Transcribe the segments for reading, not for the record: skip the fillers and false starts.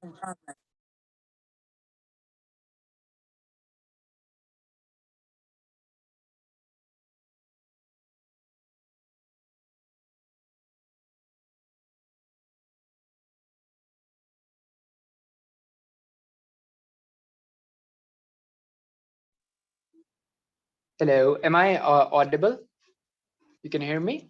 Hello, am I audible? You can hear me?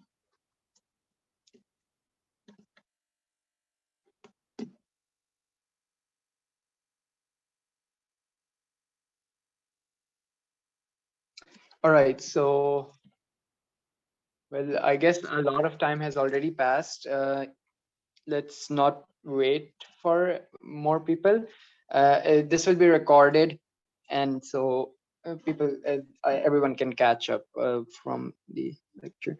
All right, so, well, I guess a lot of time has already passed. Let's not wait for more people. This will be recorded, and so everyone can catch up from the lecture.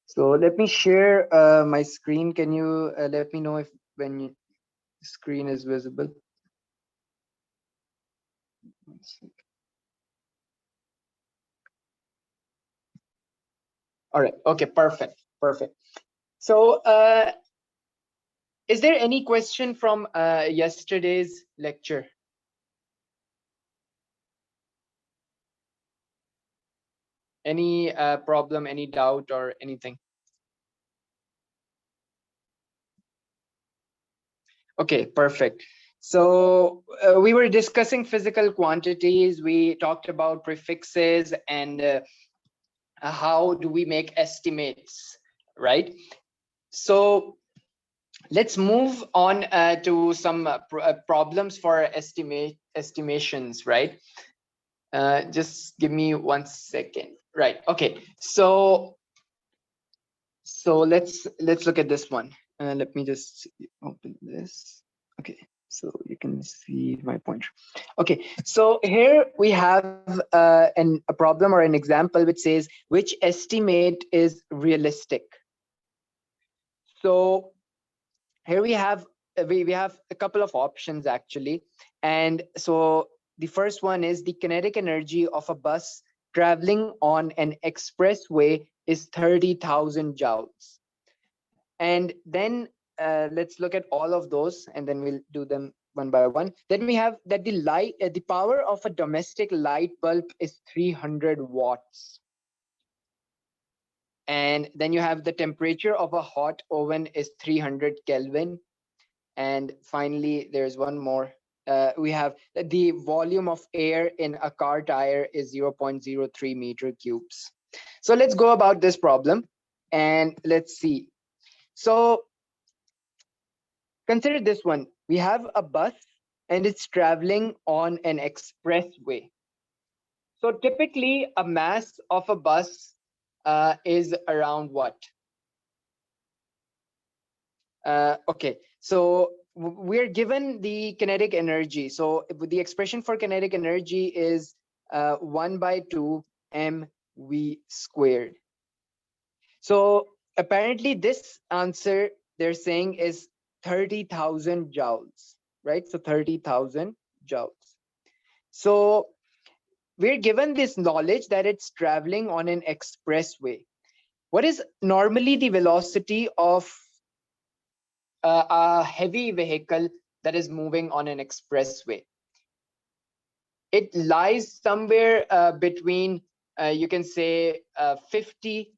So let me share my screen. Can you let me know if when your screen is visible? One sec. All right. Okay. Perfect. Perfect. So, is there any question from yesterday's lecture? Any problem, any doubt, or anything? Okay, perfect. So we were discussing physical quantities. We talked about prefixes and how do we make estimates, right? So let's move on to some problems for estimations, right? Just give me 1 second. Right. Okay. So let's look at this one. Let me just open this. Okay. So you can see my pointer. Okay. So here we have a problem or an example which says which estimate is realistic. So here we have a couple of options actually, and so the first one is the kinetic energy of a bus traveling on an expressway is 30,000 joules. And then let's look at all of those, and then we'll do them one by one. Then we have that the power of a domestic light bulb is 300 watts. And then you have the temperature of a hot oven is 300 Kelvin. And finally, there's one more. We have the volume of air in a car tire is 0.03 meter cubes. So let's go about this problem and let's see. So consider this one. We have a bus and it's traveling on an expressway. So typically a mass of a bus is around what? Okay, so we're given the kinetic energy. So the expression for kinetic energy is 1/2 mv squared. So apparently this answer they're saying is 30,000 joules, right? So 30,000 joules. So we're given this knowledge that it's traveling on an expressway. What is normally the velocity of a heavy vehicle that is moving on an expressway? It lies somewhere between, you can say, 50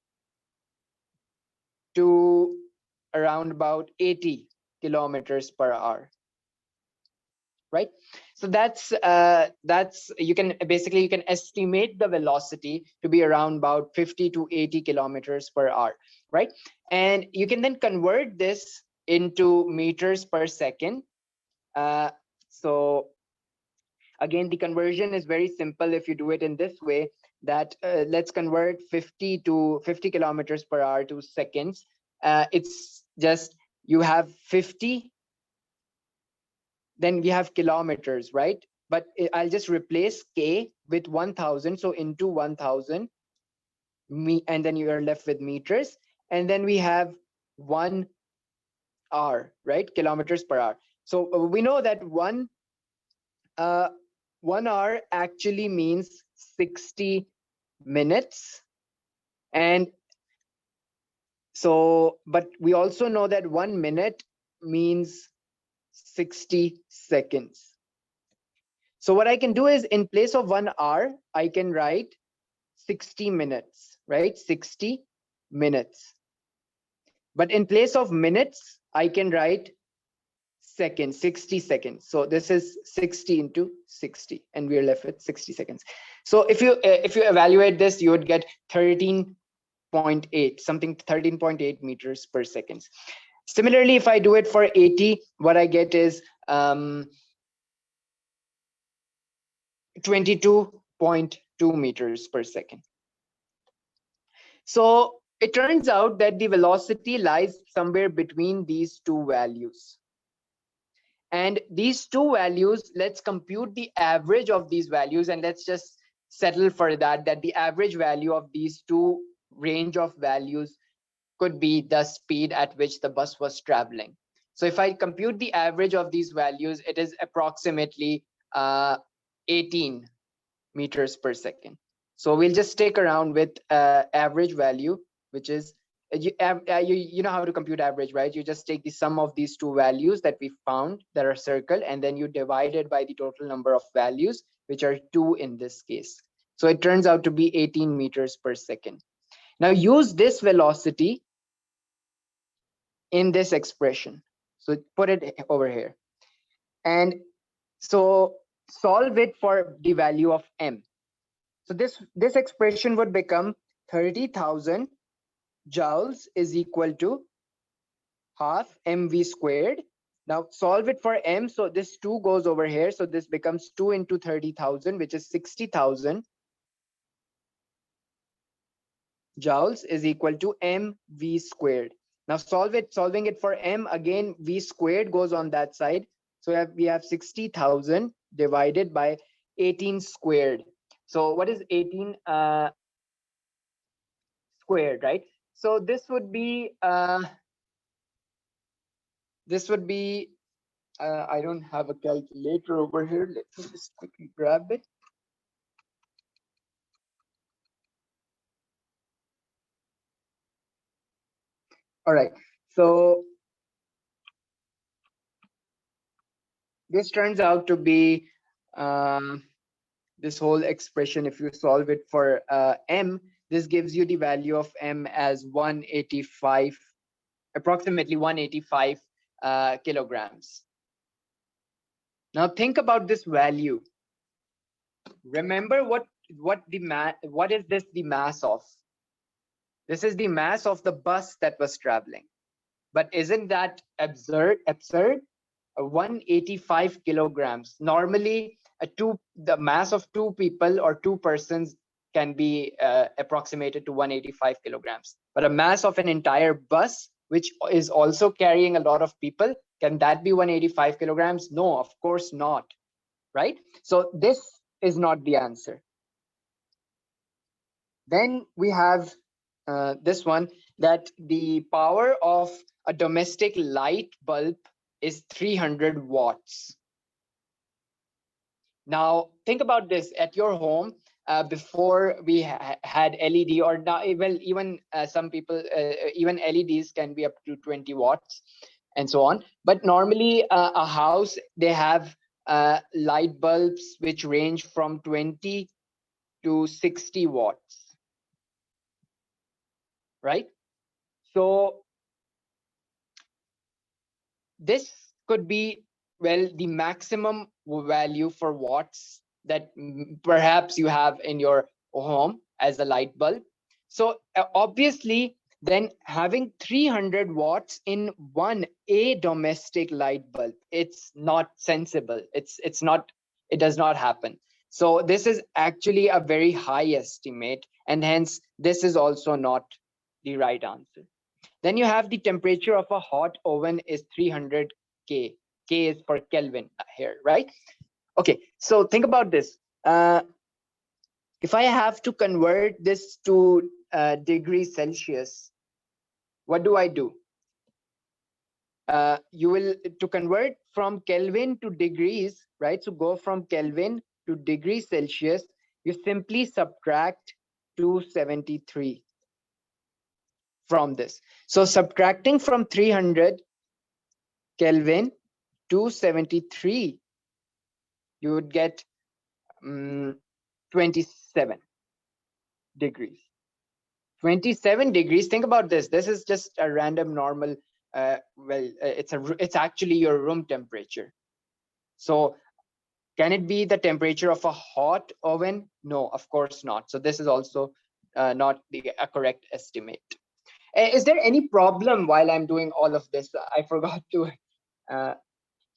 to around about 80 kilometers per hour, right? So that's you can estimate the velocity to be around about 50 to 80 kilometers per hour, right? And you can then convert this into meters per second. So again, the conversion is very simple if you do it in this way, that let's convert 50 kilometers per hour to seconds. It's just you have 50, then we have kilometers, right? But I'll just replace k with 1000, so into 1000, and then you are left with meters, and then we have 1 hour, right? Kilometers per hour. So we know that 1 hour actually means 60 minutes. And so, but we also know that 1 minute means 60 seconds. So what I can do is, in place of 1 hour, I can write 60 minutes, right? 60 minutes. But in place of minutes, I can write seconds, 60 seconds. So this is 60 into 60, and we're left with 60 seconds. So if you evaluate this, you would get 13.8, something 13.8 meters per second. Similarly, if I do it for 80, what I get is 22.2 meters per second. So it turns out that the velocity lies somewhere between these two values. And these two values, let's compute the average of these values, and let's just settle for that the average value of these two range of values could be the speed at which the bus was traveling. So if I compute the average of these values, it is approximately 18 meters per second. So we'll just stick around with average value, which is you know how to compute average, right? You just take the sum of these two values that we found that are circled, and then you divide it by the total number of values, which are 2 in this case. So it turns out to be 18 meters per second. Now use this velocity in this expression. So put it over here. And so solve it for the value of m. So this expression would become 30,000 joules is equal to half mv squared. Now solve it for m. So this 2 goes over here. So this becomes 2 into 30,000, which is 60,000 joules is equal to mv squared. Now solving it for m, again v squared goes on that side. So we have 60,000 divided by 18 squared. So what is 18 squared, right? So this would be I don't have a calculator over here. Let me just quickly grab it. All right, so this turns out to be this whole expression. If you solve it for m, this gives you the value of m as 185, approximately 185 kilograms. Now think about this value. Remember what is this the mass of? This is the mass of the bus that was traveling. But isn't that absurd? 185 kilograms. Normally, the mass of 2 people or 2 persons can be approximated to 185 kilograms. But a mass of an entire bus, which is also carrying a lot of people, can that be 185 kilograms? No, of course not, right? So this is not the answer. Then we have this one, that the power of a domestic light bulb is 300 watts. Now think about this at your home. Before we had LED, or now, well, even some people, even LEDs can be up to 20 watts and so on. But normally a house, they have light bulbs which range from 20 to 60 watts, right? So this could be, well, the maximum value for watts that perhaps you have in your home as a light bulb. So obviously, then having 300 watts in a domestic light bulb, it's not sensible. It does not happen. So this is actually a very high estimate, and hence this is also not the right answer. Then you have the temperature of a hot oven is 300 K. K is for Kelvin here, right? Okay, so think about this. If I have to convert this to degrees Celsius, what do I do? You will, to convert from Kelvin to degrees, right? So go from Kelvin to degrees Celsius, you simply subtract 273 from this. So subtracting from 300 Kelvin 273, you would get 27 degrees. 27 degrees. Think about this. This is just a random normal. It's actually your room temperature. So can it be the temperature of a hot oven? No, of course not. So this is also not a correct estimate. Is there any problem while I'm doing all of this? I forgot to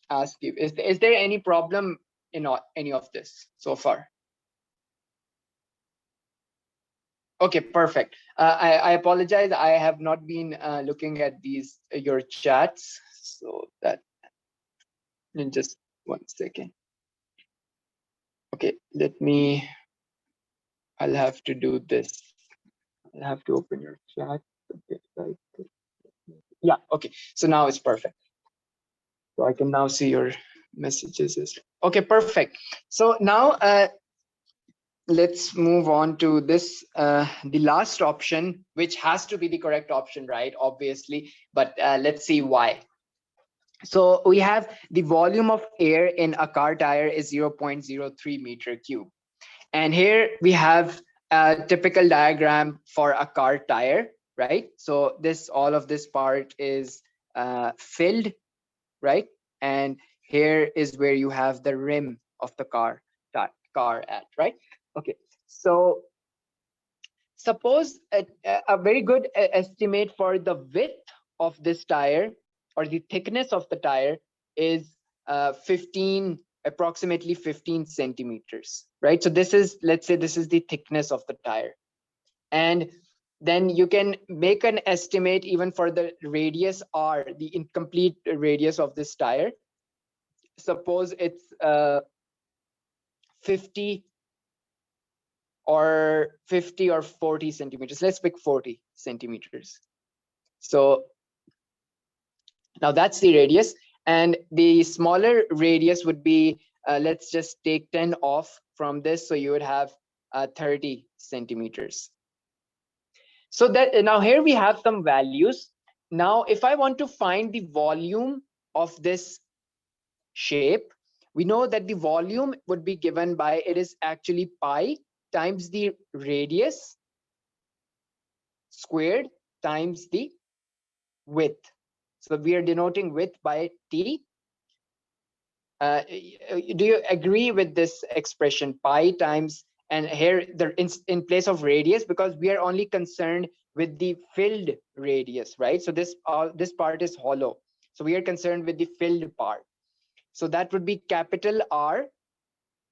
ask you. Is there any problem in any of this so far? Okay, perfect. I apologize. I have not been looking at these your chats, so that in just 1 second. Okay, I'll have to do this. I'll have to open your chat. Yeah, okay. So now it's perfect. So I can now see your messages. Okay, perfect. So now let's move on to this, the last option, which has to be the correct option, right? Obviously, but let's see why. So we have the volume of air in a car tire is 0.03 meter cube. And here we have a typical diagram for a car tire, right? So all of this part is filled, right? And here is where you have the rim of the car at, right? Okay, so suppose a very good estimate for the width of this tire, or the thickness of the tire, is approximately 15 centimeters, right? So this is, let's say this is the thickness of the tire. And then you can make an estimate even for the radius r, the incomplete radius of this tire. Suppose it's 50 or 40 centimeters. Let's pick 40 centimeters. So now that's the radius, and the smaller radius would be, let's just take 10 off from this, so you would have 30 centimeters. So that now here we have some values. Now if I want to find the volume of this shape, we know that the volume would be given by, it is actually pi times the radius squared times the width. So we are denoting width by t. Do you agree with this expression, pi times, and here in place of radius, because we are only concerned with the filled radius, right? So this part is hollow, so we are concerned with the filled part. So that would be capital R,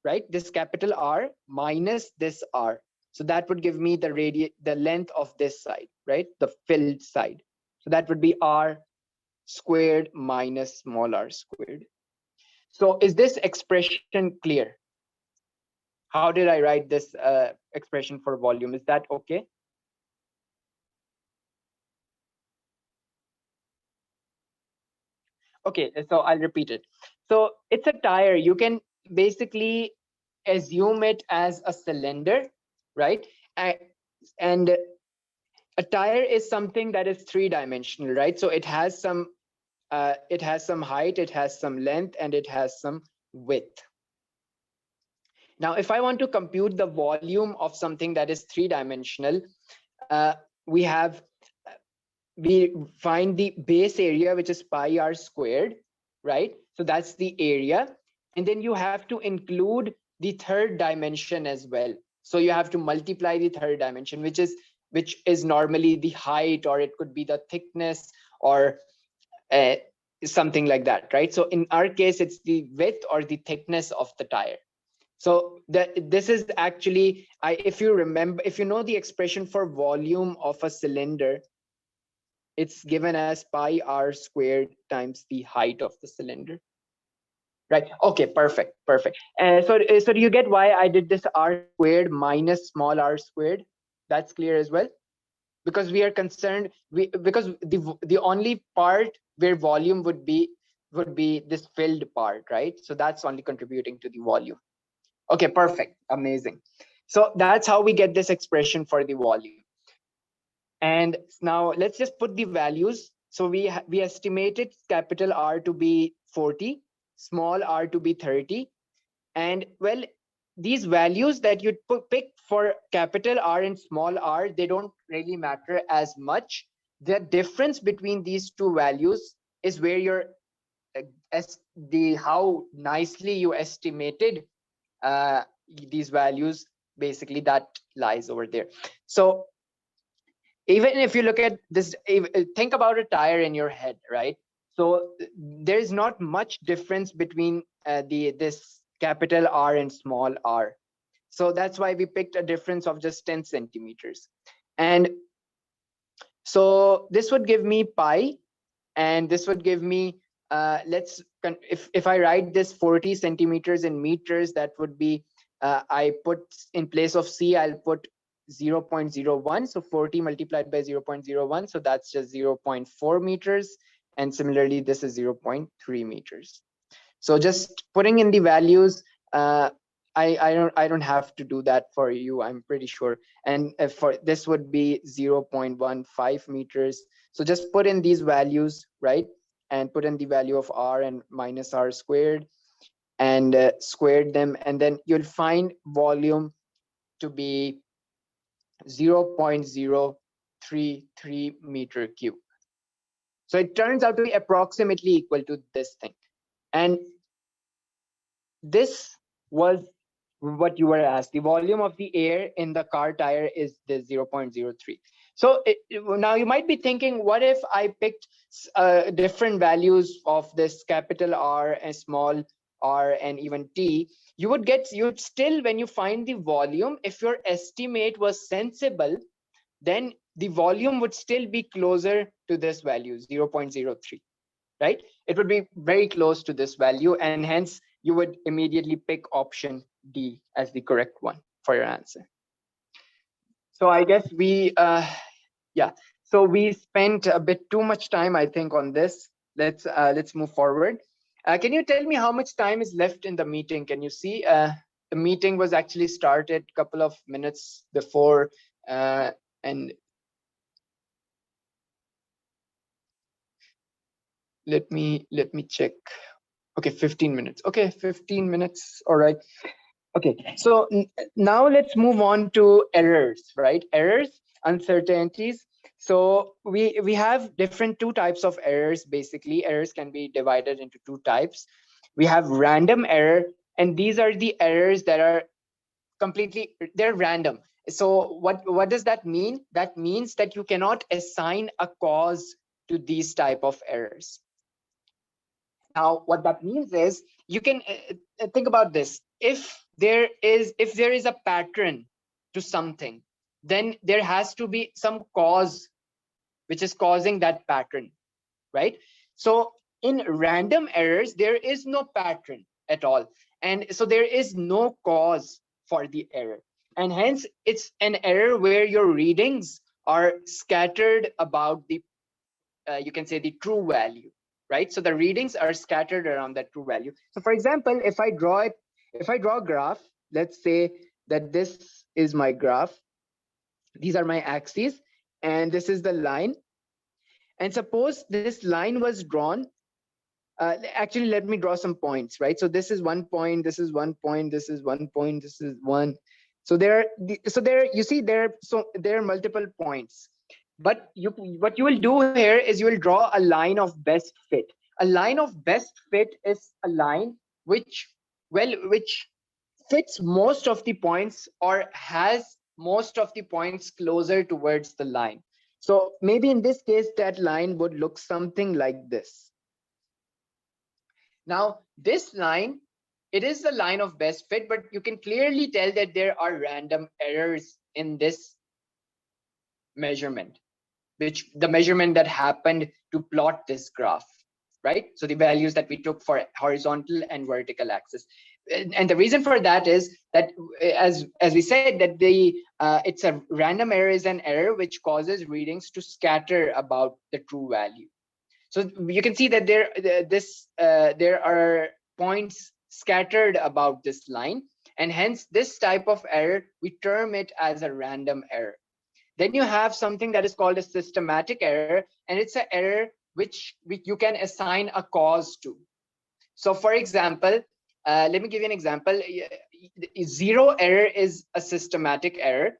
right? This capital R minus this R. So that would give me the length of this side, right? The filled side. So that would be R squared minus small r squared. So is this expression clear? How did I write this expression for volume? Is that okay? Okay, so I'll repeat it. So it's a tire. You can basically assume it as a cylinder, right? And a tire is something that is three-dimensional, right? So it has some height, it has some length, and it has some width. Now, if I want to compute the volume of something that is three-dimensional, we find the base area, which is pi r squared, right? So that's the area. And then you have to include the third dimension as well. So you have to multiply the third dimension, which is normally the height, or it could be the thickness, or something like that, right? So in our case, it's the width or the thickness of the tire. So this is actually, if you remember, if you know the expression for volume of a cylinder, it's given as pi r squared times the height of the cylinder. Right. Okay, perfect. So do you get why I did this r squared minus small r squared? That's clear as well? Because we are concerned, because the only part where volume would be this filled part, right? So that's only contributing to the volume. Okay, perfect. Amazing. So that's how we get this expression for the volume. And now let's just put the values. So we estimated capital R to be 40, small r to be 30. And well, these values that you pick for capital R and small r, they don't really matter as much. The difference between these two values is where your how nicely you estimated these values, basically that lies over there. So even if you look at this, think about a tire in your head, right? So there is not much difference between this capital R and small r. So that's why we picked a difference of just 10 centimeters. And so this would give me pi, and this would give me, if I write this 40 centimeters in meters, that would be, I put in place of C, I'll put 0.01. So 40 multiplied by 0.01. So that's just 0.4 meters. And similarly, this is 0.3 meters. So just putting in the values, I don't have to do that for you, I'm pretty sure. And for this would be 0.15 meters. So just put in these values, right? And put in the value of r and minus r squared, and squared them, and then you'll find volume to be 0.033 meter cube. So it turns out to be approximately equal to this thing. And this was what you were asked. The volume of the air in the car tire is this 0.03. So now you might be thinking, what if I picked different values of this capital R and small r and even t? You'd still, when you find the volume, if your estimate was sensible, then the volume would still be closer to this value, 0.03, right? It would be very close to this value, and hence you would immediately pick option D as the correct one for your answer. So I guess so we spent a bit too much time, I think, on this. Let's move forward. Can you tell me how much time is left in the meeting? Can you see? The meeting was actually started a couple of minutes before, and let me check. Okay, 15 minutes. Okay, 15 minutes. All right. Okay, so now let's move on to errors, right? Errors, uncertainties. So we have different two types of errors. Basically, errors can be divided into two types. We have random error, and these are the errors that are they're random. So what does that mean? That means that you cannot assign a cause to these type of errors. Now, what that means is, you can think about this. If there is a pattern to something, then there has to be some cause which is causing that pattern, right? So in random errors, there is no pattern at all, and so there is no cause for the error, and hence it's an error where your readings are scattered about the you can say the true value, right? So the readings are scattered around that true value. So for example, if I draw a graph, let's say that this is my graph, these are my axes, and this is the line. And suppose this line was drawn, actually let me draw some points, right? So this is 1 point, this is 1 point, this is 1 point, this is 1. So there you see there are multiple points. But what you will do here is you will draw a line of best fit. A line of best fit is a line which fits most of the points, or has most of the points closer towards the line. So maybe in this case, that line would look something like this. Now, this line, it is the line of best fit, but you can clearly tell that there are random errors in this measurement, which the measurement that happened to plot this graph, right? So the values that we took for horizontal and vertical axis. And the reason for that is that, as we said, that it's a random error is an error which causes readings to scatter about the true value. So you can see that there are points scattered about this line, and hence this type of error, we term it as a random error. Then you have something that is called a systematic error, and it's an error which you can assign a cause to. So for example, let me give you an example. Zero error is a systematic error,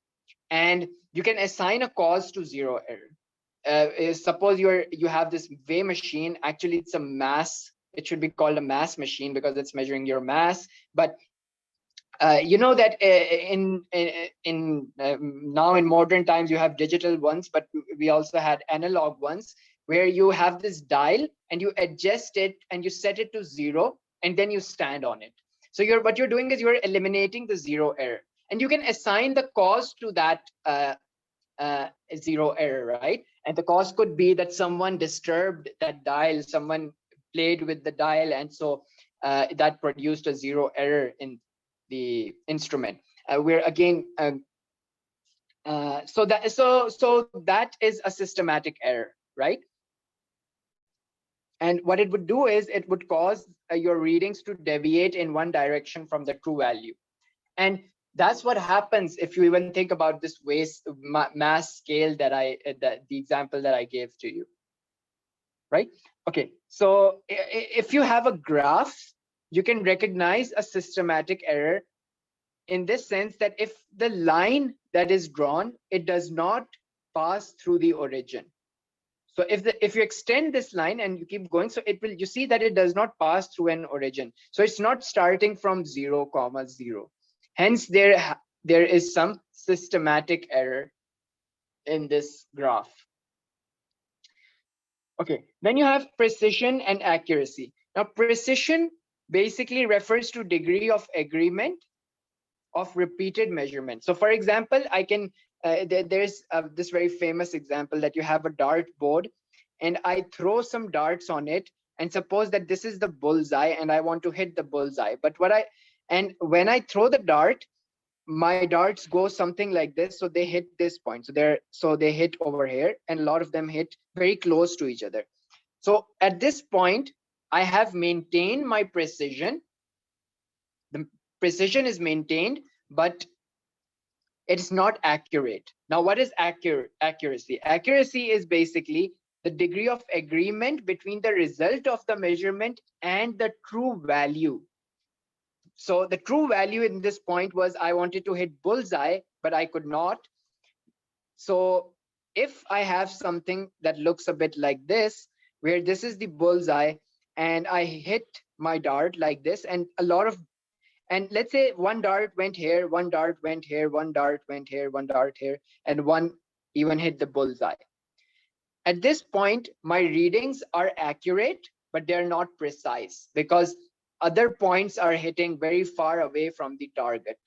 and you can assign a cause to zero error. Suppose you have this weigh machine. Actually, it's a mass. It should be called a mass machine because it's measuring your mass. But you know that now in modern times you have digital ones, but we also had analog ones where you have this dial and you adjust it and you set it to 0 and then you stand on it. So what you're doing is you're eliminating the zero error, and you can assign the cause to that zero error, right? And the cause could be that someone disturbed that dial, someone played with the dial, and so that produced a zero error in the instrument. We're again so that is a systematic error, right? And what it would do is it would cause your readings to deviate in one direction from the true value. And that's what happens if you even think about this mass scale that the example that I gave to you, right? Okay, so if you have a graph, you can recognize a systematic error in this sense that if the line that is drawn, it does not pass through the origin. So if you extend this line and you keep going, so you see that it does not pass through an origin. So it's not starting from 0, 0. Hence, there is some systematic error in this graph. Okay, then you have precision and accuracy. Now, precision basically refers to degree of agreement of repeated measurement. So for example, I can there's this very famous example that you have a dart board and I throw some darts on it, and suppose that this is the bullseye and I want to hit the bullseye. But when I throw the dart, my darts go something like this, so they hit this point. So they hit over here, and a lot of them hit very close to each other. So at this point, I have maintained my precision. The precision is maintained, but it's not accurate. Now, what is accuracy? Accuracy is basically the degree of agreement between the result of the measurement and the true value. So the true value in this point was I wanted to hit bullseye, but I could not. So if I have something that looks a bit like this, where this is the bullseye, and I hit my dart like this, and let's say one dart went here, one dart went here, one dart went here, one dart here, and one even hit the bullseye. At this point, my readings are accurate, but they're not precise because other points are hitting very far away from the target.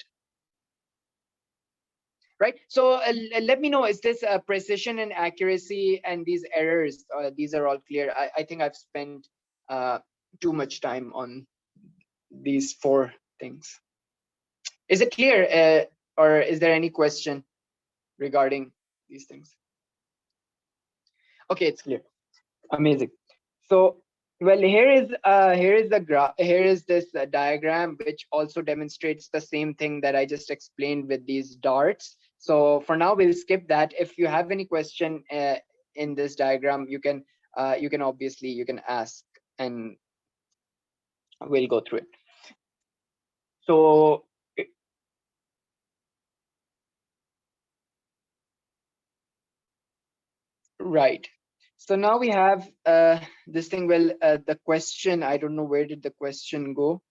Right? So let me know, is this precision and accuracy and these errors, these are all clear? I think I've spent too much time on these 4 things. Is it clear, or is there any question regarding these things? Okay, it's clear. Amazing. So, well, here is the graph. Here is this diagram, which also demonstrates the same thing that I just explained with these darts. So for now, we'll skip that. If you have any question in this diagram, you can obviously ask, and we'll go through it. So. Right. So now we have this thing. Well, the question, I don't know, where did the question go?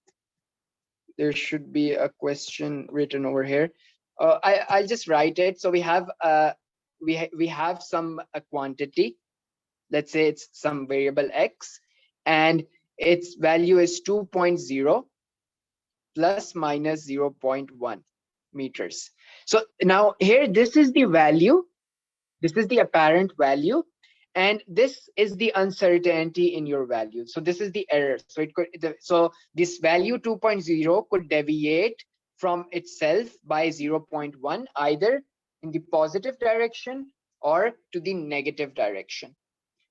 There should be a question written over here. I'll just write it. So we have we have some quantity. Let's say it's some variable x, and its value is 2.0 plus minus 0.1 meters. So now here, this is the value. This is the apparent value, and this is the uncertainty in your value. So this is the error. So this value 2.0 could deviate from itself by 0.1, either in the positive direction or to the negative direction.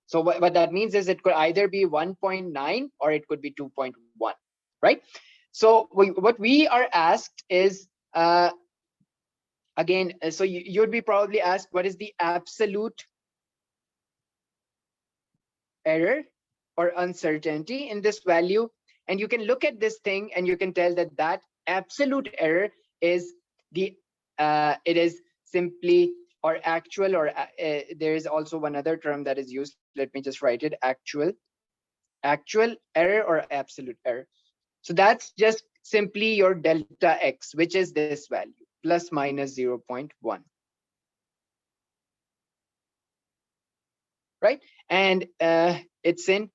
So what that means is it could either be 1.9 or it could be 2.1, right? So what we are asked is, again, so you'd be probably asked, what is the absolute error or uncertainty in this value? And you can look at this thing and you can tell that that absolute error is the it is simply or actual, or there is also one other term that is used. Let me just write it: actual error or absolute error. So that's just simply your delta x, which is this value, plus minus 0.1. Right? And it's in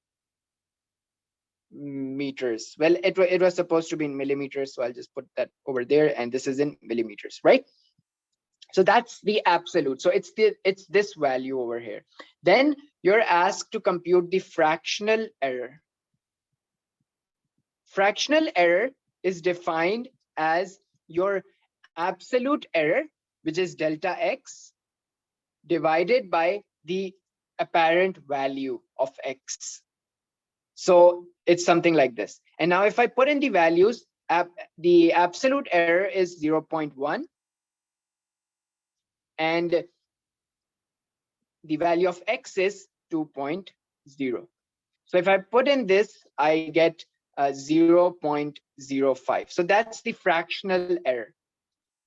meters. Well, it was supposed to be in millimeters, so I'll just put that over there, and this is in millimeters, right? So that's the absolute. So it's this value over here. Then you're asked to compute the fractional error. Fractional error is defined as your absolute error, which is delta x, divided by the apparent value of x. So it's something like this. And now if I put in the values, the absolute error is 0.1, and the value of x is 2.0. So if I put in this, I get 0.05. So that's the fractional error.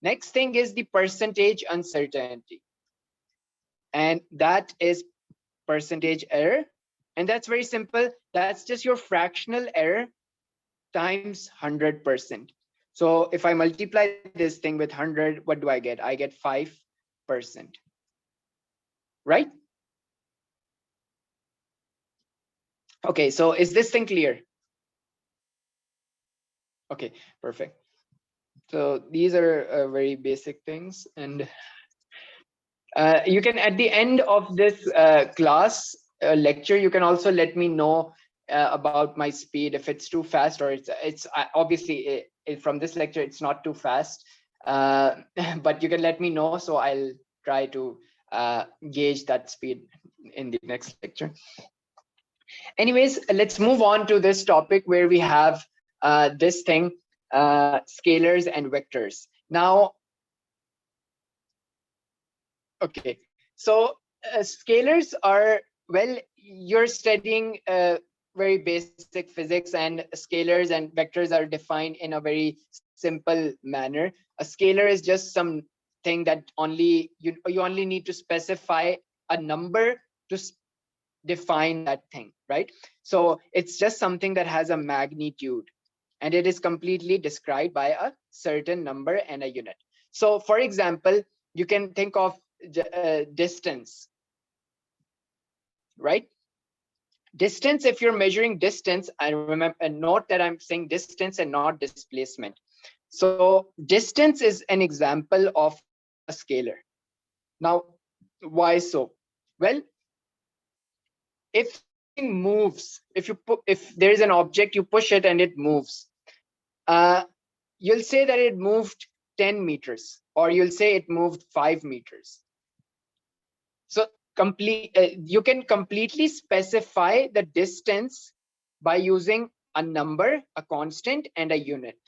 Next thing is the percentage uncertainty. And that is percentage error. And that's very simple. That's just your fractional error times 100%. So if I multiply this thing with 100, what do I get? I get 5%. Right? Okay, so is this thing clear? Okay, perfect. So these are very basic things, and you can, at the end of this class lecture, you can also let me know about my speed, if it's too fast, or it's obviously from this lecture it's not too fast, but you can let me know, so I'll try to gauge that speed in the next lecture. Anyways, let's move on to this topic where we have this thing, scalars and vectors. Now, okay, so scalars are, well, you're studying very basic physics, and scalars and vectors are defined in a very simple manner. A scalar is just something that only you only need to specify a number to define that thing, right? So it's just something that has a magnitude, and it is completely described by a certain number and a unit. So for example, you can think of distance, right? Distance, if you're measuring distance, and remember, and note that I'm saying distance and not displacement. So distance is an example of a scalar. Now, why so? Well, if something moves, if there is an object, you push it and it moves, you'll say that it moved 10 meters, or you'll say it moved 5 meters. So you can completely specify the distance by using a number, a constant, and a unit.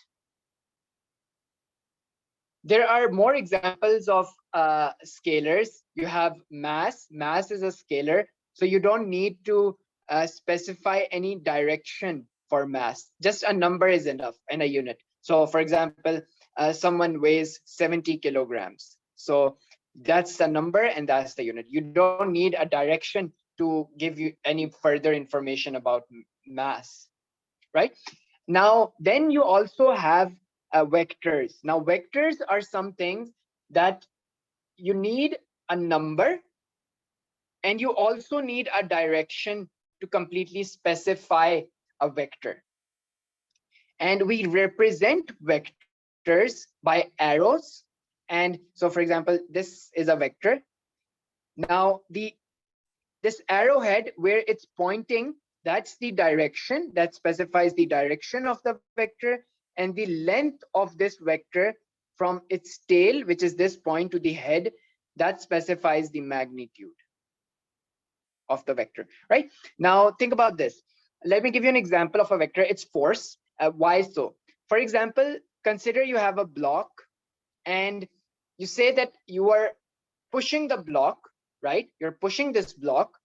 There are more examples of scalars. You have mass. Mass is a scalar, so you don't need to specify any direction for mass. Just a number is enough, and a unit. So for example, someone weighs 70 kilograms. So that's the number and that's the unit. You don't need a direction to give you any further information about mass, right? Now, then you also have vectors. Now, vectors are some things that you need a number, and you also need a direction to completely specify a vector. And we represent vectors by arrows. And so, for example, this is a vector. Now, this arrowhead where it's pointing, that's the direction that specifies the direction of the vector, and the length of this vector from its tail, which is this point, to the head, that specifies the magnitude of the vector, right? Now, think about this. Let me give you an example of a vector. It's force. Why so? For example, consider you have a block, and you say that you are pushing the block, right? You're pushing this block.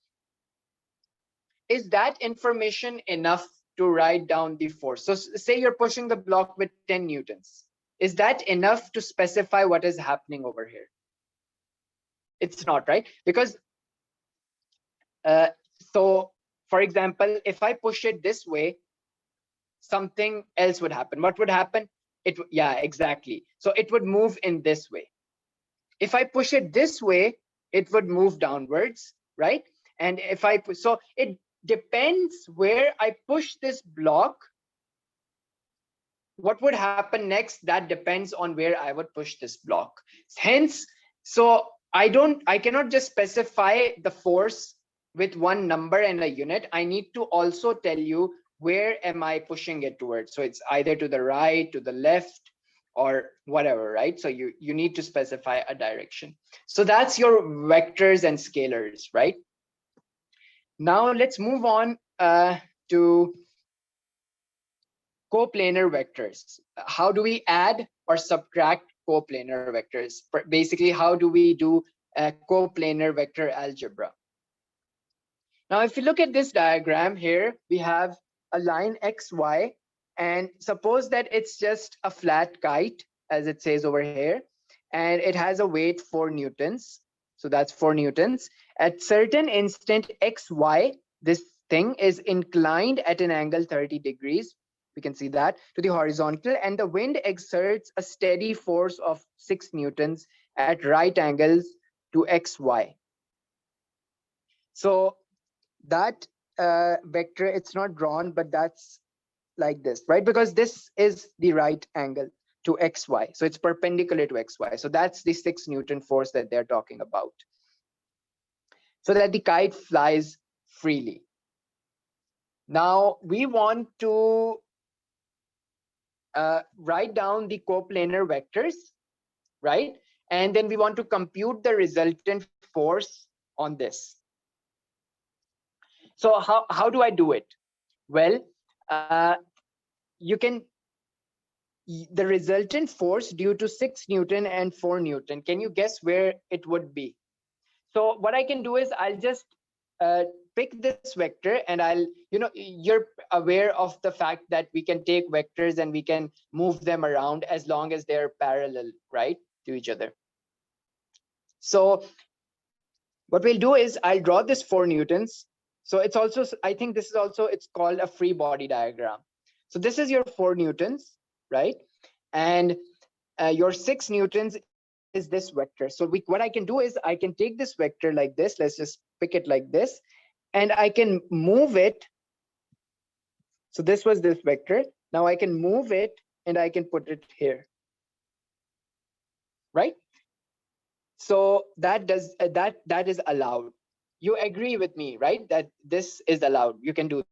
Is that information enough to write down the force. So say you're pushing the block with 10 newtons. Is that enough to specify what is happening over here? It's not, right? Because so for example, if I push it this way, something else would happen. What would happen? Yeah, exactly. So it would move in this way. If I push it this way, it would move downwards, right? And if I push, so it depends where I push this block. What would happen next? That depends on where I would push this block. Hence, so I cannot just specify the force with one number and a unit. I need to also tell you where am I pushing it towards. So it's either to the right, to the left, or whatever, right? So you need to specify a direction. So that's your vectors and scalars, right? Now let's move on to coplanar vectors. How do we add or subtract coplanar vectors? Basically, how do we do a coplanar vector algebra? Now, if you look at this diagram here, we have a line XY, and suppose that it's just a flat kite, as it says over here, and it has a weight 4 newtons. So that's 4 newtons. At certain instant XY, this thing is inclined at an angle 30 degrees. We can see that to the horizontal, and the wind exerts a steady force of 6 newtons at right angles to XY. So that vector, it's not drawn, but that's like this, right? Because this is the right angle to XY. So it's perpendicular to XY. So that's the 6 Newton force that they're talking about. So that the kite flies freely. Now we want to write down the coplanar vectors, right? And then we want to compute the resultant force on this. So how do I do it? Well, you can, the resultant force due to 6 Newton and 4 Newton, can you guess where it would be? So what I can do is I'll just pick this vector, and I'll, you're aware of the fact that we can take vectors and we can move them around as long as they're parallel, right, to each other. So what we'll do is I'll draw this 4 newtons. So it's also, I think this is also, it's called a free body diagram. So this is your 4 newtons, right? And your 6 newtons is this vector. So what I can do is I can take this vector like this. Let's just pick it like this, and I can move it. So this was this vector. Now I can move it and I can put it here, right? So that does that is allowed. You agree with me, right? That this is allowed. You can do